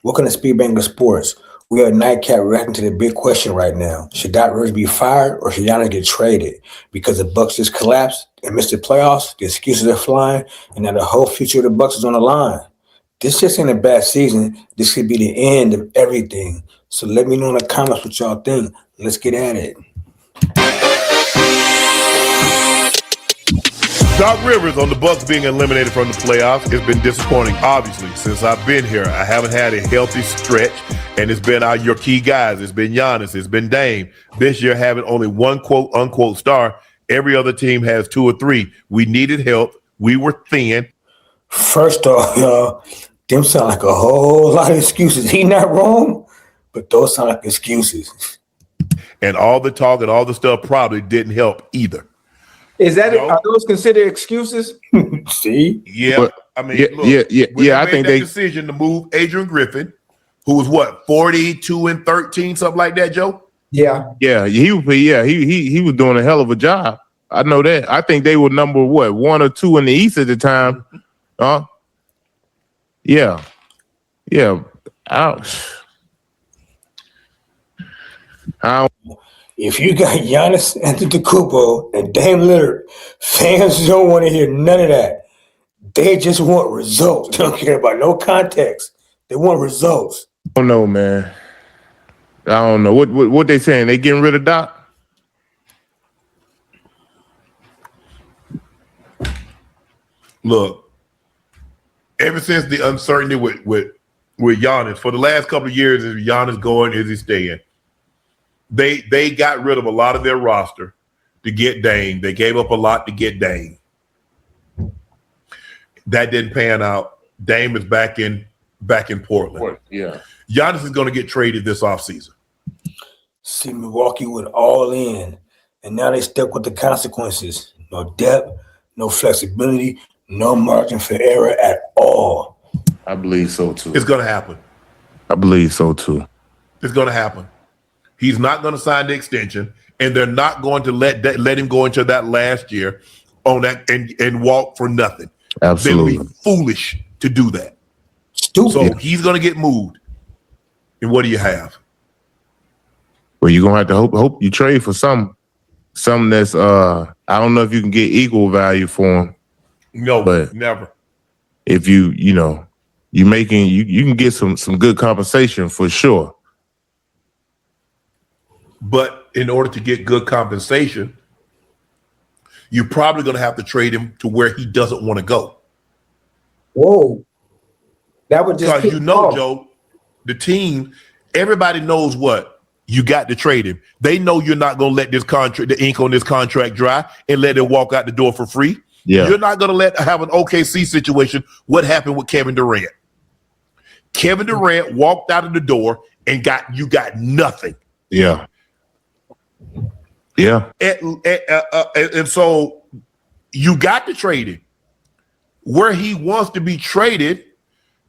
Welcome to Speed Banger Sports. We are Nightcap reacting to the big question right now. Should Doc Rivers be fired or should Giannis get traded? Because the Bucks just collapsed and missed the playoffs, the excuses are flying, and now the whole future of the Bucks is on the line. This just ain't a bad season. This could be the end of everything. So let me know in the comments what y'all think. Let's get at it. Doc Rivers on the Bucks being eliminated from the playoffs has been disappointing. Obviously, since I've been here, I haven't had a healthy stretch, and it's been your key guys. It's been Giannis. It's been Dame. This year, having only one quote unquote star. Every other team has two or three. We needed help. We were thin. First off, y'all, them sound like a whole lot of excuses. He not wrong, but those sound like excuses. And all the talk and all the stuff probably didn't help either. Is that are those considered excuses? See? Yeah. But, I mean, I think they decision to move Adrian Griffin, who was what, 42-13, something like that, Joe? Yeah. He was doing a hell of a job. I know that. I think they were number one or two in the East at the time. Yeah. If you got Giannis Antetokounmpo and Dame Lillard, fans don't want to hear none of that. They just want results. They don't care about no context. They want results. I don't know, man. I don't know. What they saying? They getting rid of Doc? Look, ever since the uncertainty with Giannis, for the last couple of years, is Giannis going? Is he staying? They got rid of a lot of their roster to get Dame. They gave up a lot to get Dame. That didn't pan out. Dame is back in Portland. Yeah. Giannis is going to get traded this offseason. See, Milwaukee went all in, and now they stuck with the consequences. No depth, no flexibility, no margin for error at all. I believe so, too. It's going to happen. I believe so, too. It's going to happen. He's not going to sign the extension, and they're not going to let him go into that last year on that and walk for nothing. Absolutely. They would be foolish to do that. Stupid. So he's going to get moved. And what do you have? Well, you're going to have to hope you trade for something that's I don't know if you can get equal value for him. No, but never. If you can get some good compensation for sure. But in order to get good compensation, you're probably going to have to trade him to where he doesn't want to go. Whoa. That would just because Joe, the team, everybody knows what you got to trade him. They know you're not going to let the ink on this contract dry and let it walk out the door for free. Yeah. You're not going to have an OKC situation. What happened with Kevin Durant? Kevin Durant walked out of the door and got nothing. Yeah. Yeah. And so you got to trade him. Where he wants to be traded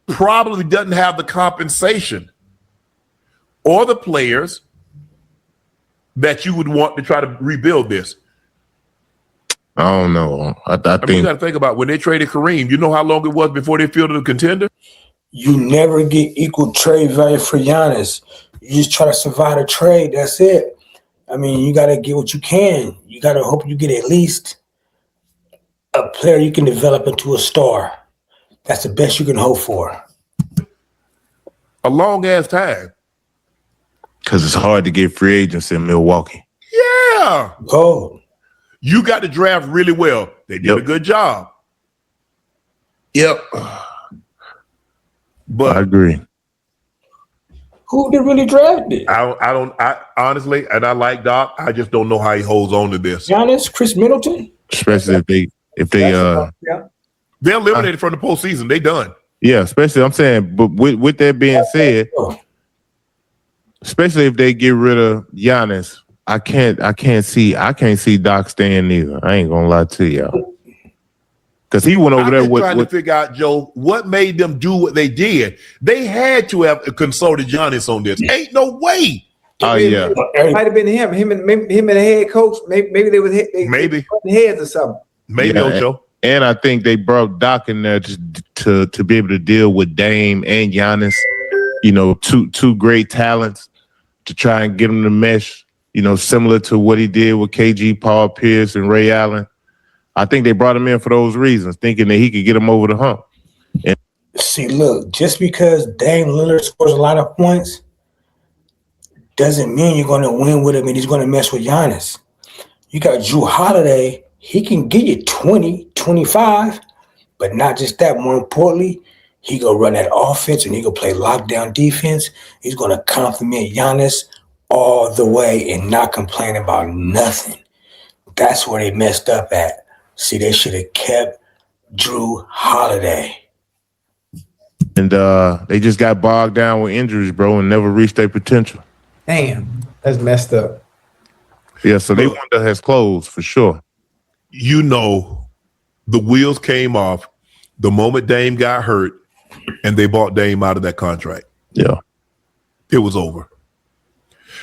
probably doesn't have the compensation or the players that you would want to try to rebuild this. I don't know. I think you got to think about when they traded Kareem. You know how long it was before they fielded a contender? You never get equal trade value for Giannis. You just try to survive a trade. That's it. I mean, you got to get what you can. You got to hope you get at least a player you can develop into a star. That's the best you can hope for. A long ass time. Because it's hard to get free agents in Milwaukee. Yeah. Oh. You got to draft really well. They did a good job. Yep. But I agree. Who did really draft it? I honestly, and I like Doc, I just don't know how he holds on to this. Giannis, Chris Middleton? Especially if they they're eliminated from the postseason. They done. Yeah, especially I'm saying, but with that being said, especially if they get rid of Giannis, I can't see Doc staying either. I ain't gonna lie to y'all. Because he went over there with trying to figure out, Joe, what made them do what they did. They had to have consulted Giannis on this. Ain't no way. Oh yeah, it might have been him. Him and the head coach. Maybe they was maybe heads or something. Maybe Ocho. And I think they brought Doc in there just to be able to deal with Dame and Giannis. two great talents to try and get them to mesh, similar to what he did with KG, Paul Pierce, and Ray Allen. I think they brought him in for those reasons, thinking that he could get him over the hump. And See, look, just because Dame Lillard scores a lot of points doesn't mean you're going to win with him and he's going to mess with Giannis. You got Drew Holiday. He can get you 20, 25, but not just that. More importantly, he going to run that offense and he going to play lockdown defense. He's going to compliment Giannis all the way and not complain about nothing. That's where they messed up at. See, they should have kept Drew Holiday. And they just got bogged down with injuries, bro, and never reached their potential. Damn, that's messed up. Yeah, so they window has closed for sure. The wheels came off the moment Dame got hurt and they bought Dame out of that contract. Yeah. It was over.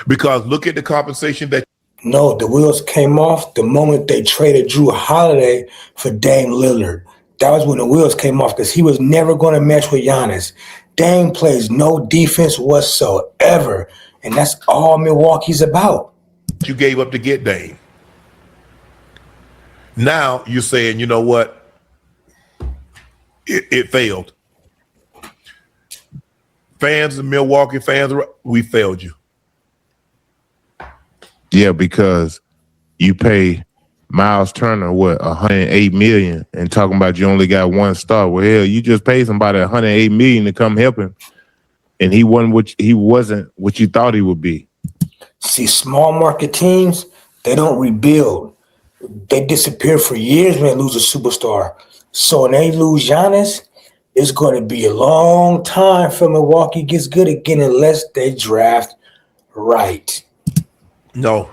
Because look at the compensation that. No, the wheels came off the moment they traded Drew Holiday for Dame Lillard. That was when the wheels came off because he was never going to match with Giannis. Dame plays no defense whatsoever, and that's all Milwaukee's about. You gave up to get Dame. Now you're saying, you know what? It failed. Fans of Milwaukee, we failed you. Yeah, because you pay Miles Turner, $108 million, and talking about you only got one star. Well, hell, you just paid somebody $108 million to come help him, and he wasn't what you thought he would be. See, small market teams, they don't rebuild. They disappear for years when they lose a superstar. So when they lose Giannis, it's going to be a long time for Milwaukee gets good again unless they draft right. No.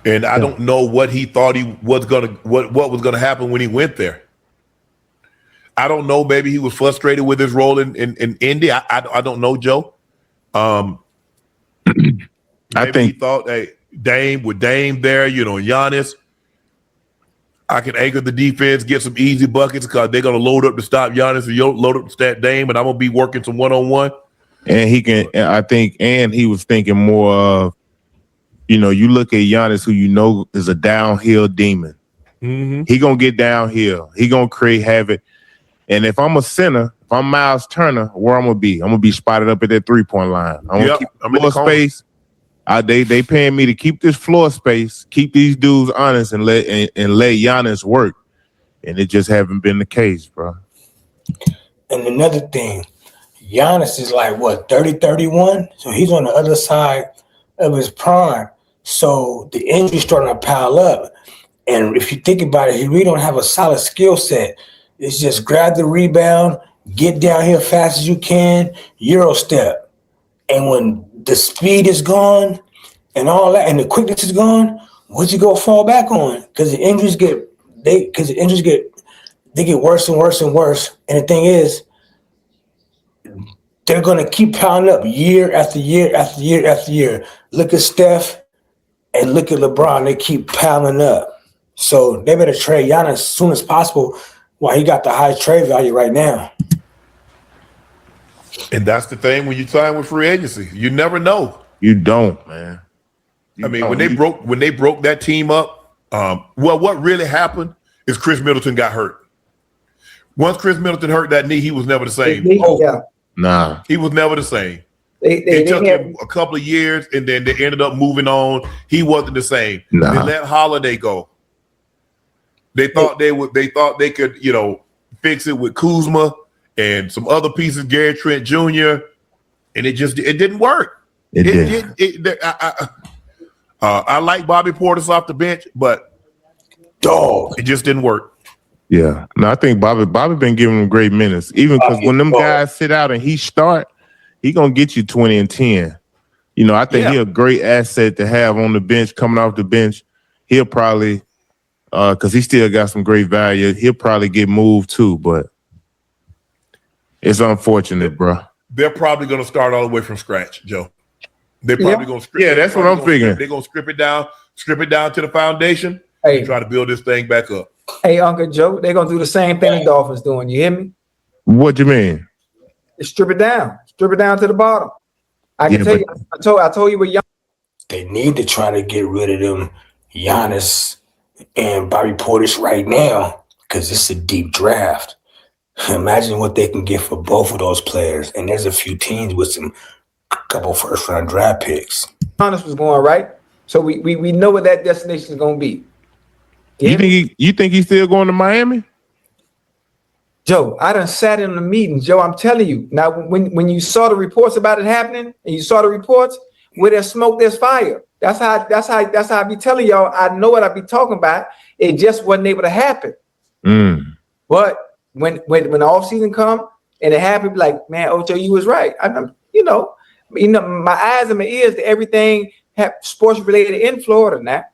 And I don't know what he thought he was gonna what was gonna happen when he went there. I don't know. Maybe he was frustrated with his role in Indy. I don't know, Joe. I think he thought, hey, Dame there, Giannis, I can anchor the defense, get some easy buckets because they're gonna load up to stop Giannis and load up to stop Dame, and I'm gonna be working some one-on-one. And he was thinking more of, you look at Giannis, who is a downhill demon. Mm-hmm. He gonna get downhill. He gonna create havoc. And if I'm a center, if I'm Miles Turner, where I'm gonna be? I'm gonna be spotted up at that 3-point line. I'm gonna keep floor space. They paying me to keep this floor space, keep these dudes honest, and let Giannis work. And it just haven't been the case, bro. And another thing, Giannis is like, 30, 31? So he's on the other side of his prime. So the injuries starting to pile up. And if you think about it, he really don't have a solid skill set. It's just grab the rebound, get down here fast as you can, Euro step. And when the speed is gone and all that, and the quickness is gone, what you go fall back on? Because the injuries get worse and worse and worse. And the thing is, they're going to keep piling up year after year after year after year. Look at Steph and look at LeBron. They keep piling up. So they better trade Giannis as soon as possible while he got the highest trade value right now. And that's the thing when you sign with free agency. You never know. You don't, man. When they broke that team up, what really happened is Chris Middleton got hurt. Once Chris Middleton hurt that knee, he was never the same. Yeah. Nah. He was never the same. It took him a couple of years, and then they ended up moving on. He wasn't the same. Nah. They let Holiday go. They thought they could, fix it with Kuzma and some other pieces, Gary Trent Jr., and it didn't work. I like Bobby Portis off the bench, but it just didn't work. Yeah. No, I think Bobby been giving him great minutes. Even because when them guys sit out and he start, he gonna get you 20 and 10. I think he's a great asset to have on the bench, coming off the bench. He'll probably because he still got some great value. He'll probably get moved too, but it's unfortunate, bro. They're probably going to start all the way from scratch, Joe. They're probably going to strip. Yeah, that's what I'm figuring. They're going to strip it down to the foundation, Hey. and try to build this thing back up. Hey, Uncle Joe, they're going to do the same thing the Dolphins doing. You hear me? What you mean? strip it down to the bottom. I can tell you. I told you what Giannis. They need to try to get rid of them Giannis and Bobby Portis right now because it's a deep draft. Imagine what they can get for both of those players. And there's a few teams with some couple first round draft picks. Giannis was going right, so we know what that destination is going to be. You think he's still going to Miami? Joe, I done sat in the meeting. Joe, I'm telling you. Now, when you saw the reports about it happening, and you saw the reports, where there's smoke, there's fire. That's how I be telling y'all. I know what I be talking about. It just wasn't able to happen. But when the off season come and it happened, be like, man, Ocho, you was right. You know, my eyes and my ears to everything sports related in Florida now.